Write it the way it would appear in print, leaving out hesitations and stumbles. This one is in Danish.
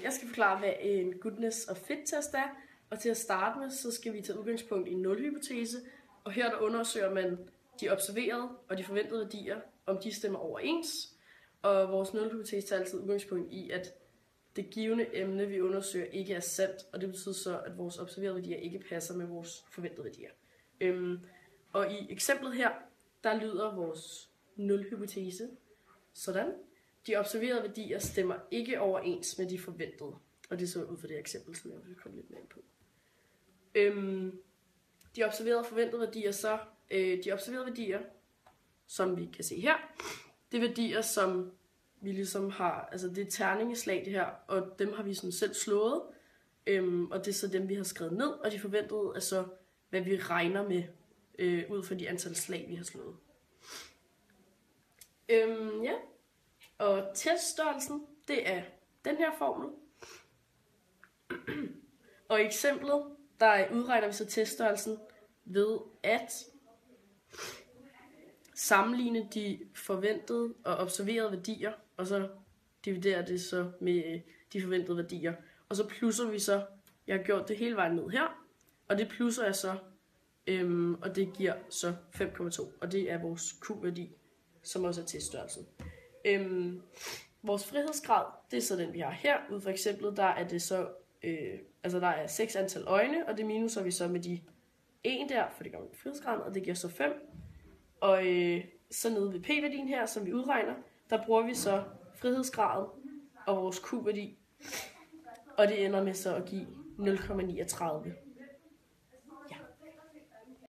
Jeg skal forklare, hvad en goodness og fit test er. Og til at starte med, så skal vi tage udgangspunkt i en nulhypotese. Og her der undersøger man de observerede og de forventede værdier, om de stemmer overens. Og vores nulhypotese tager altid udgangspunkt i, at det givne emne, vi undersøger, ikke er sandt. Og det betyder så, at vores observerede værdier ikke passer med vores forventede værdier. Og i eksemplet her, der lyder vores nulhypotese sådan. De observerede værdier stemmer ikke overens med de forventede. Og det er så ud fra det eksempel, som jeg vil komme lidt mere ind på. De observerede forventede værdier så, de observerede værdier, som vi kan se her, det er værdier, som vi ligesom har, altså det er terningeslag det her, og dem har vi sådan selv slået, og det er så dem, vi har skrevet ned, og de forventede er så, hvad vi regner med, ud fra de antal slag, vi har slået. Ja. Og teststørrelsen, det er den her formel. Og i eksemplet, der udregner vi så teststørrelsen ved at sammenligne de forventede og observerede værdier, og så dividerer det så med de forventede værdier. Og så plusser vi så, jeg har gjort det hele vejen ned her, og det plusser jeg så, og det giver så 5,2, og det er vores Q-værdi, som også er teststørrelsen. Vores frihedsgrad, det er så den, vi har her. Ud for eksemplet, der er det så, der er 6 antal øjne, og det minuser vi så med de 1 der, for det gør med frihedsgraden, og det giver så 5. Og så nede ved p-værdien her, som vi udregner, der bruger vi så frihedsgraden og vores q-værdi, og det ender med så at give 0,39.